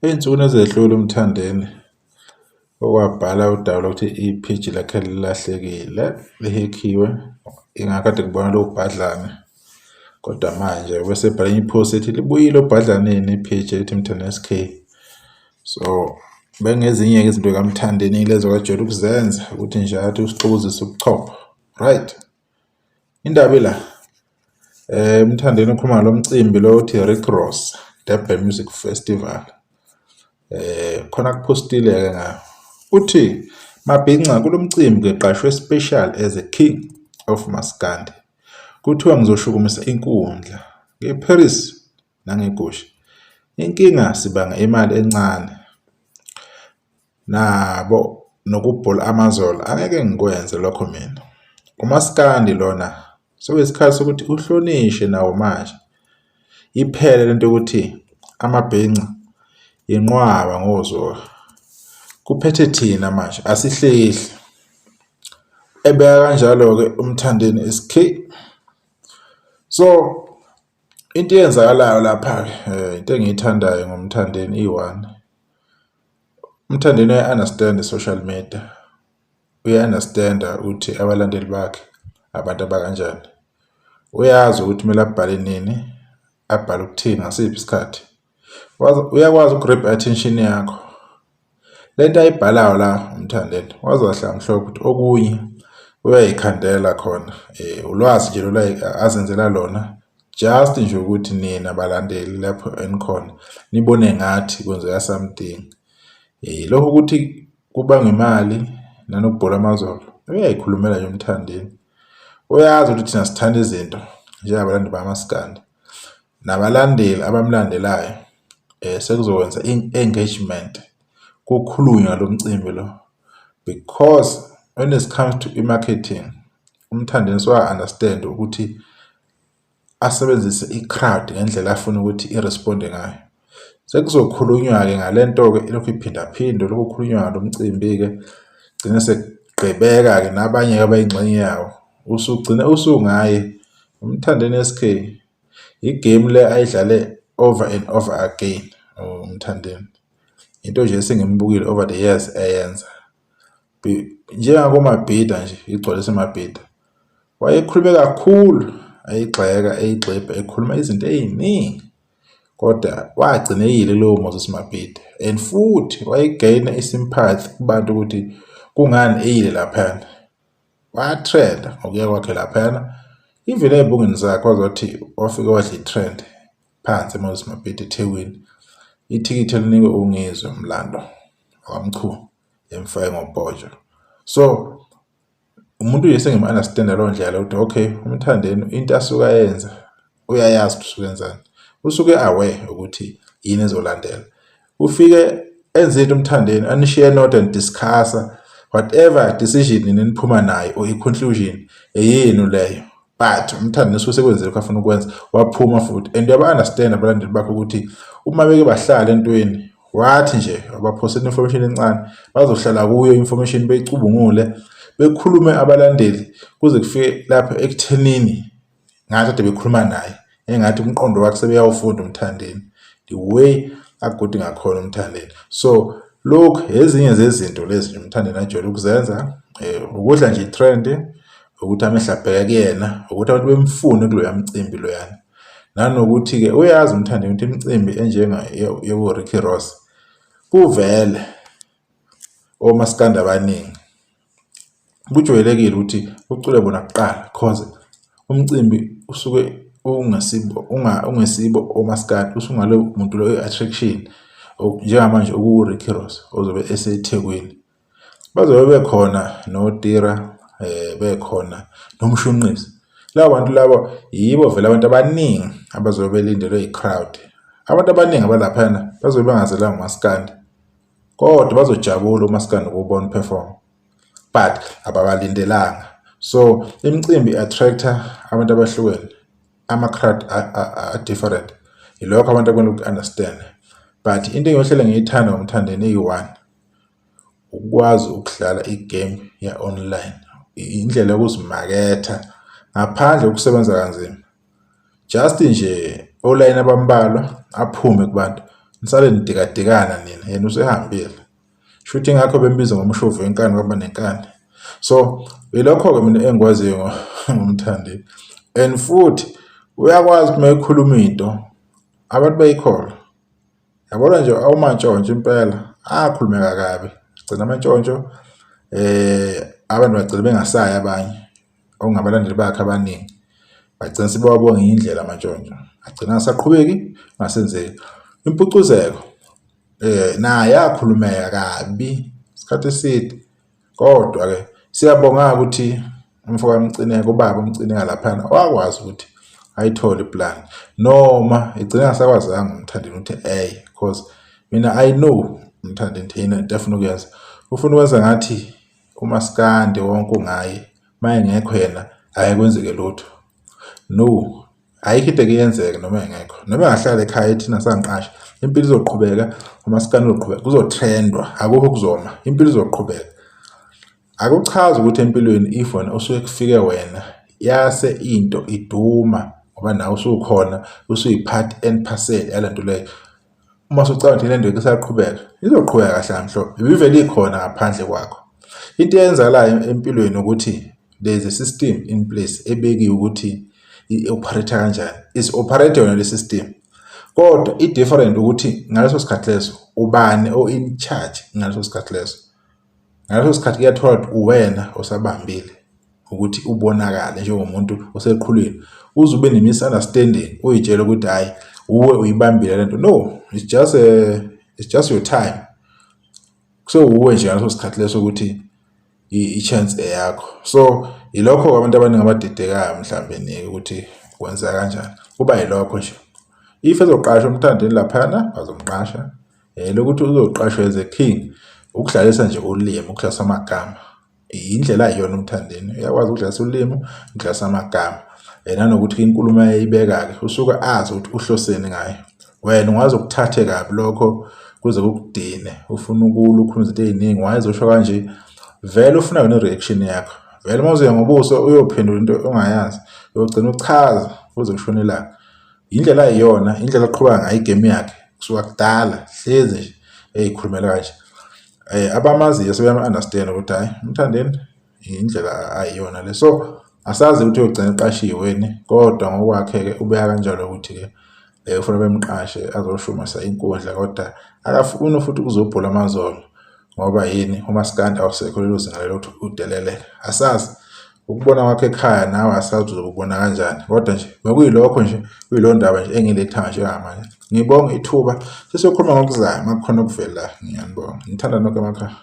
Ey'nsukwini ezedlule uMthandeni okwabhala udaba lokuthi iphiji lakhe lilahlekile, lihekhiwe. Ingakade ngibona lowo bhadlane, kodwa manje bese ebhala enye iphosti ethi libuyile obhadlaneni iphiji elithi Mthandeni SK. So bengezinye-ke izinto kaMthandeni lezo akajwayele ukuzenza ukuthi nje athi usixukuzise ubuchopho. Right. Indaba ila uMthandeni ukhuluma ngalo mcimbi lo uthi Rick Ross Durban Music Festival. Khona kuphostile-ke ngayo. Uthi Mabhinca kulo mcimbi ngiqashwe special as a king of Maskandi. Kuthiwa ngizoshukumisa inkundla ngeParis nangeGushi. Inkinga sibanga imali encane. Nabo nokubhola amazolo angeke ngikwenze lokho mina. UMaskandi lona sokuyisikhathi sokuthi uhlonishe nawo manje. Iphele lento ukuthi amabhinca yenqwaba ngozoka. Kuphethe thina manje asihlehli. Ebeka kanjalo-ke uMthandeni SK. So into eyenzakalayo lapha-ke into engiyithandayo ngomthandeni i-one. UMthandeni uya-understand social media. Uya-understanda ukuthi abalandeli bakhe abantu abakanjani. Uyazi ukuthi kumele abhale nini, abhale ukuthini ngasiphi isikhathi. Uyakwazi uku-grab attention yakho. Lento ayibhalayo la uMthandeni wazohlala mhlophe ukuthi okunye uyayikhandela khona. Ulwazi nje lola azenzela lona just nje ukuthi nina balandeli lapho enikhona nibone ngathi kwenzeka something. Lokho ukuthi kubanga imali nanokubhola amazolo uyayikhulumela nje uMthandeni. Uyazi ukuthi thina sithanda izinto njengabalandeli bamaskandi nabalandeli abamlandelayo. Sekuzokwenza engagement kukhulunywa ngalo mcimbi lo, because when it comes to marketing uMthandeni so-understand ukuthi asebenzise i-crowd ngendlela afuna ukuthi iresponde ngayo. Sekuzokhulunywa-ke ngalento-ke ilokhu iphindaphindwe lokhu kukhulunywa ngalo mcimbi-ke gcine sekugqibeka-ke nabanye abayingxenye yawo usugcine usungaye uMthandeni SK. Igame le ayidlale over and over again uMthandeni. Into nje esengimubukile over the years eyenza. Njengakomabhida nje igcwalise amabhida. Wayekhulume kakhulu ayigxeka eyigxebha ekhuluma izinto eziningi. Kodwa wagcina eyile lowo Moses Mabhida and futhi wayegaina isympathy kubantu ukuthi kungani eyile laphana. Watrenda ngokuya kwakhe laphana. Even ebungeni zakhe wazothi wafika wadla itrend phansi Moses Mabhida eThekwini. Ithikithi elinikwe ungizwe Mlando wakamchu emfake ngobhojo. So umuntu nje sengim-understand lo ndlela ukuthi okay uMthandeni into asuka yenza uyayazi ukuthi usukenzani. Usuke aware ukuthi yini ezolandela. Ufike enze into uMthandeni anishiye note and discuss whatever decision niphuma nayo or i-conclusion eyenu leyo. But uMthandeni ususekwenzile lokho afuna ukwenza waphuma futhi and uyaba-understand abalandeli bakho ukuthi uma beke bahlala entweni wathi nje abaphosta information encane bazohlala kuyo information beyicubungule bekhulume abalandeli kuze kufike lapha ekuthenini ngathi ade bekhuluma naye engathi umqondo wakhe sebeyawufunda uMthandeni the way agudi ngakhona uMthandeni. So lokhu ezinye zezinto lezi nje uMthandeni ajwayele ukuzenza ukudla nje itrend ukuthi amehla abheke kuyena ukuthi abantu bemfune kuloya mcimbi loyana. Nanokuthi-ke uyazi uMthandeni ukuthi imicimbi enjenga yebo Rick Ross kuvele omaskandi abaningi. Kujwayelekile ukuthi ucule bona kuqala because umcimbi usuke ungesibo omaskandi usungalo umuntu lo attraction njengamanje uku-Rick Ross ozobe eseThekwini. Bazobe bekhona noTira bekhona nomshunqisi. Labo bantu labo yibo vele abantu abaningi abazobe belindelwe i-crowd. Abantu abaningi abalaphana bazobe bangazelanga umaskandi kodwa bazojabula umaskandi ukubona perform but ababalindelanga. So imicimbi attractor abantu abahlukene ama-crowd are different. Ilokho abantu akumele uku-understand. But into engiyohlele ngiyithanda ngomthandeni eyi-one ukwazi ukudlala igame ya-online. Indlela yokuzimaketha ngaphandle kokusebenza kanzima. Just nje online abambalwa aphume kubantu nisale nidikadikana nina, yena usehambile. Shuthi ngakho bembiza ngomshovu wenkani kwaba nenkani. So ilokho-ke mina engikwaziyo ngomthandi. And futhi uyakwazi uma ekhuluma into abantu bayikholwa. Yabona nje awumantshontsho impela akhulumeka kabi. Gcina amantshontsho abantu bagcina bengasayi abanye okungabalandeli bakhe abaningi. Bagcina sebewabonga indlela amantshontsho. Agcina ngasaqhubeki ngasenzeki. Impucuzeko naye yakhulumeka kabi isikhathi eside. Kodwa ke siyabonga ukuthi umfoka Mcineko, ubaba uMcineka laphana wakwazi ukuthi ayithole iplan, noma igcina engasakwazanga umthandeni ukuthi because mina I know umthandeni thina into afuna ukuyenza. Ufuna ukwenza ngathi umaskandi wonke ungaye mayengekho yena ayikwenzeke lutho. No, ayikho into ekuyenzeka noma engekho. Noma engahlala ekhaya thina sangiqasha, impilo izoqhubeka, umaskandi uzoqhubeka, kuzotrendwa, akukho kuzoma, impilo izoqhubeka. Akuchazi ukuthi empilweni if wena usuke kufike wena yase into iduma ngoba nawe usukhona usuyipart and parcel yalanto leyo. Uma usucabanga ukuthi lento isaqhubeka, izoqhubeka kahle amhlophe. Ibivele ikhona ngaphandle kwakho. Into eyenzakalayo empilweni ukuthi there is a system in place ebekiwe ukuthi i-operate kanjani. Is operate yona le system. Kodwa i-different ukuthi ngaleso sikhathi leso ubani o-in charge ngaleso sikhathi leso. Ngaleso sikhathi kuyathola ukuthi uwena osabambile ukuthi ubonakale njengomuntu oseqhulwini. Uze ube ne-misunderstanding uyitshela ukuthi hayi uwe uyibambile lento. No, it's just your time. So uwe nje ngaleso sikhathi leso ukuthi i-chance eyakho. So ilokho abantu abaningi abadidekayo mhlawumbe ukuthi kwenza kanjani. Kuba yilokho nje. If ezoqashwa umthandeni laphana bazomqasha. Lokuthi uzoqashwa as a king ukudlalisa nje ulimi, ukudlalisa amagama. Indlela ayiyona umthandeni. Uyakwazi ukudlalisa ulimi, ukudlalisa amagama. Nanokuthi inkulumo ayibeka-ke usuke azi ukuthi uhloseni ngayo. Wena ungaze ukuthathe kabi lokho kuze kukudine. Ufuna ukhuluma izinto eziningi, wayezosho kanje. Vele ufuna yona reaction yakho. Vele uma uzoya ngobuso uyophendula into ongayazi, uyogcina uchaza uze kushonelanga. Indlela ayiyona, indlela oqhubeka ngayo igame yakhe kusuka kudala hleze nje eyikhulumela kanje. Abamaziyo sebeyama-understand ukuthi hayi umthandeni indlela ayiyona le. So asazi ukuthi uyogcina eqashiwe kodwa ngokwakhe-ke ubeka kanjalo ukuthi-ke ufuna bemqashe azoshumisa inkundla, kodwa akafuni futhi ukuzobhula amazolo ngoba yini umaskandi awusekho lelo zinga lelo udeleleka. Asazi ukubona kwakhe ekhaya nawe asazi uzokubona kanjani, kodwa nje bekuyilokho nje kuyilo ndaba nje engiletha njengamanje. Ngibonga ithuba sesiyokhuluma ngokuzayo makukhona okuvela. Ngiyanibonga, ngithanda nonke emakhaya.